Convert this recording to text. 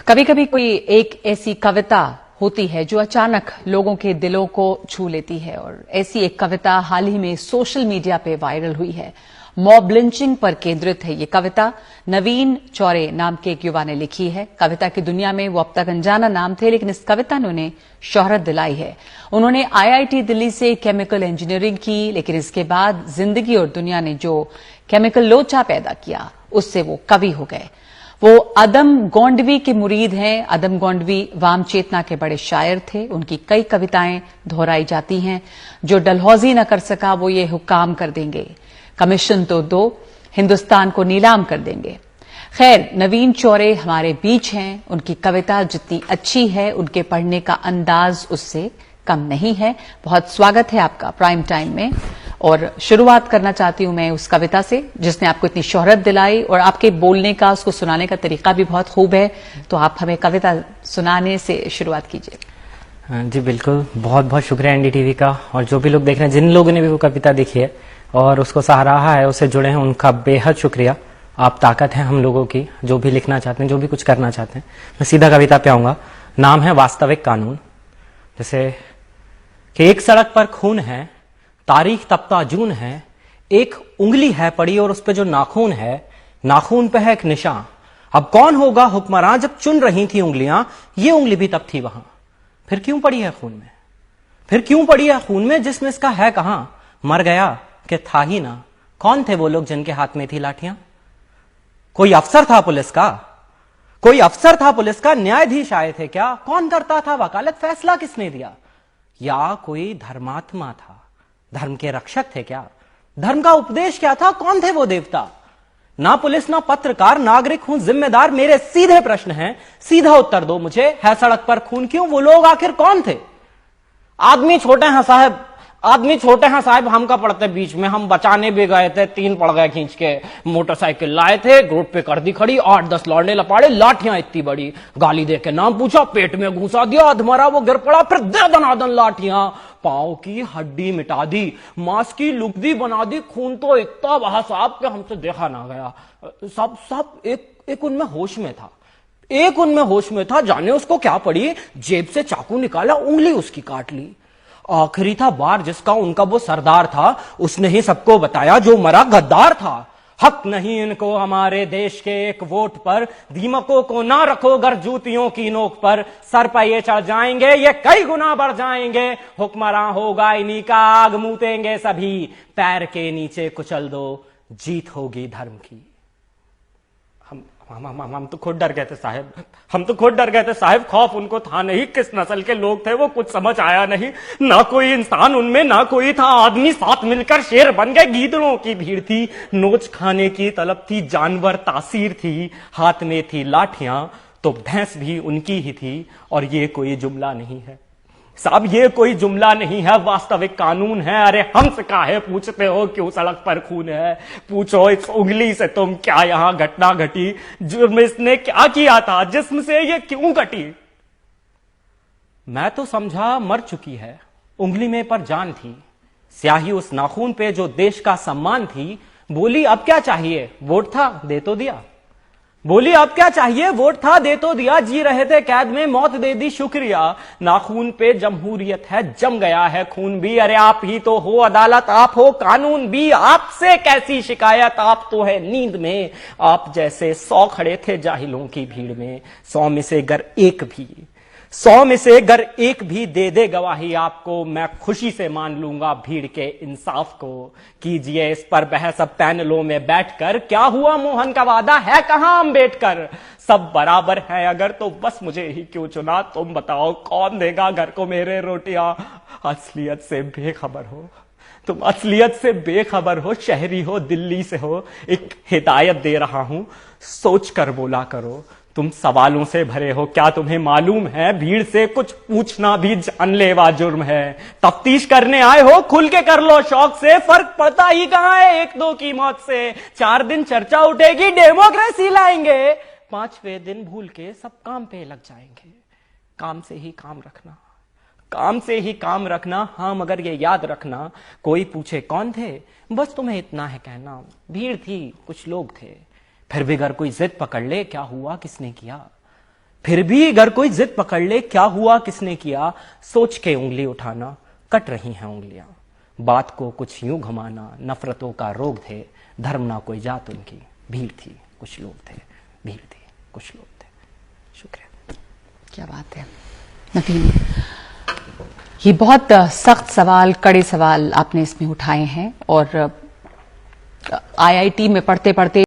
कभी कभी कोई एक ऐसी कविता होती है जो अचानक लोगों के दिलों को छू लेती है और ऐसी एक कविता हाल ही में सोशल मीडिया पे वायरल हुई है। मॉब लिंचिंग पर केंद्रित है ये कविता। नवीन चौरे नाम के एक युवा ने लिखी है। कविता की दुनिया में वो अब तक अनजाना नाम थे, लेकिन इस कविता ने उन्हें शोहरत दिलाई है। उन्होंने आईआईटी दिल्ली से केमिकल इंजीनियरिंग की, लेकिन इसके बाद जिंदगी और दुनिया ने जो केमिकल लोचा पैदा किया उससे वो कवि हो गए। वो अदम गोंडवी के मुरीद हैं। अदम गोंडवी वाम चेतना के बड़े शायर थे। उनकी कई कविताएं दोहराई जाती हैं। जो डलहौजी न कर सका वो ये हुक्काम कर देंगे, कमीशन तो दो, हिंदुस्तान को नीलाम कर देंगे। खैर, नवीन चौरे हमारे बीच हैं। उनकी कविता जितनी अच्छी है, उनके पढ़ने का अंदाज उससे कम नहीं है। बहुत स्वागत है आपका प्राइम टाइम में। और शुरुआत करना चाहती हूं मैं उस कविता से जिसने आपको इतनी शोहरत दिलाई, और आपके बोलने का, उसको सुनाने का तरीका भी बहुत खूब है। तो आप हमें कविता सुनाने से शुरुआत कीजिए। जी बिल्कुल, बहुत बहुत शुक्रिया एनडीटीवी का, और जो भी लोग देख रहे हैं, जिन लोगों ने भी वो कविता देखी है और उसको सराहा है, उससे जुड़े हैं, उनका बेहद शुक्रिया। आप ताकत हैं हम लोगों की, जो भी लिखना चाहते हैं, जो भी कुछ करना चाहते हैं। मैं सीधा कविता पे आऊंगा। नाम है वास्तविक कानून। जैसे कि एक सड़क पर खून है, तारीख तपता जून है, एक उंगली है पड़ी और उस पे जो नाखून है, नाखून पे है एक निशान। अब कौन होगा हुक्मरान, जब चुन रही थी उंगलियां, ये उंगली भी तब थी वहां। फिर क्यों पड़ी है खून में, फिर क्यों पड़ी है खून में, जिसमें इसका है कहां। मर गया कि था ही ना। कौन थे वो लोग जिनके हाथ में थी लाठियां। कोई अफसर था पुलिस का, कोई अफसर था पुलिस का, न्यायाधीश आए थे क्या। कौन करता था वकालत, फैसला किसने दिया। या कोई धर्मात्मा था, धर्म के रक्षक थे क्या। धर्म का उपदेश क्या था, कौन थे वो देवता। ना पुलिस ना पत्रकार, नागरिक हूं जिम्मेदार। मेरे सीधे प्रश्न हैं, सीधा उत्तर दो मुझे। है सड़क पर खून क्यों, वो लोग आखिर कौन थे। आदमी छोटे हैं साहब, आदमी छोटे हैं साहब, हम का पड़ते बीच में। हम बचाने भी गए थे, 3 पड़ गए खींच के। मोटरसाइकिल लाए थे, रोड पे कर दी खड़ी, 8-10 लौंडे लपाड़े, लाठियां इतनी बड़ी। गाली दे के नाम पूछा, पेट में घुसा दिया, अधमरा वो गिर पड़ा, फिर दे दनादन लाठियां। पांव की हड्डी मिटा दी, मांस की लुगदी बना दी। खून तो इतना बहा साहब के हमसे देखा ना गया। सब एक उनमें होश में था, एक उनमें होश में था। जाने उसको क्या पड़ी, जेब से चाकू निकाला, उंगली उसकी काट ली। आखिरी था बार जिसका, उनका वो सरदार था, उसने ही सबको बताया जो मरा गद्दार था। हक नहीं इनको हमारे देश के एक वोट पर, दीमकों को ना रखो घर जूतियों की नोक पर। सर पर ये चढ़ जाएंगे, ये कई गुना बढ़ जाएंगे। हुक्मरान होगा इन्हीं का, आग मूतेंगे सभी। पैर के नीचे कुचल दो, जीत होगी धर्म की। हम तो खुद डर गए थे साहब, हम तो खुद डर गए थे साहब। खौफ उनको था नहीं, किस नस्ल के लोग थे वो कुछ समझ आया नहीं। ना कोई इंसान उनमें, ना कोई था आदमी। साथ मिलकर शेर बन गए, गीदड़ों की भीड़ थी। नोच खाने की तलब थी, जानवर तासीर थी। हाथ में थी लाठियां तो भैंस भी उनकी ही थी। और ये कोई जुमला नहीं है साहब, ये कोई जुमला नहीं है, वास्तविक कानून है। अरे हमसे काहे पूछते हो क्यों सड़क पर खून है। पूछो इस उंगली से तुम क्या यहां घटना घटी, जुर्म इसने क्या किया था, जिस्म से ये क्यों कटी। मैं तो समझा मर चुकी है, उंगली में पर जान थी। स्याही उस नाखून पे जो देश का सम्मान थी। बोली अब क्या चाहिए, वोट था दे तो दिया। बोली अब क्या चाहिए, वोट था दे तो दिया। जी रहे थे कैद में, मौत दे दी शुक्रिया। नाखून पे जमहूरियत है, जम गया है खून भी। अरे आप ही तो हो अदालत, आप हो कानून भी। आपसे कैसी शिकायत, आप तो है नींद में। आप जैसे 100 खड़े थे जाहिलों की भीड़ में। 100 में से अगर एक भी, 100 में से अगर एक भी दे दे गवाही आपको, मैं खुशी से मान लूंगा भीड़ के इंसाफ को। कीजिए इस पर बहस अब पैनलों में बैठकर। क्या हुआ मोहन का वादा, है कहां अम्बेडकर। सब बराबर है अगर तो बस मुझे ही क्यों चुना। तुम बताओ कौन देगा घर को मेरे रोटियां। असलियत से बेखबर हो तुम, असलियत से बेखबर हो। शहरी हो दिल्ली से हो, एक हिदायत दे रहा हूं, सोच कर बोला करो। तुम सवालों से भरे हो, क्या तुम्हें मालूम है भीड़ से कुछ पूछना भी जानलेवा जुर्म है। तफ्तीश करने आए हो, खुल के कर लो शौक से। फर्क पड़ता ही कहां है 1-2 की मौत से। 4 दिन चर्चा उठेगी, डेमोक्रेसी लाएंगे। 5वें दिन भूल के सब काम पे लग जाएंगे। काम से ही काम रखना, काम से ही काम रखना। हाँ मगर ये याद रखना, कोई पूछे कौन थे, बस तुम्हें इतना है कहना, भीड़ थी कुछ लोग थे। फिर भी अगर कोई जिद पकड़ ले, क्या हुआ किसने किया, फिर भी अगर कोई जिद पकड़ ले, क्या हुआ किसने किया, सोच के उंगली उठाना, कट रही हैं उंगलियां। बात को कुछ यूं घुमाना, नफरतों का रोग थे, धर्म ना कोई जात उनकी, भीड़ थी कुछ लोग थे, भीड़ थी कुछ लोग थे। शुक्रिया। क्या बात है नवीन, ये बहुत सख्त सवाल, कड़े सवाल आपने इसमें उठाए हैं और आईआईटी में पढ़ते पढ़ते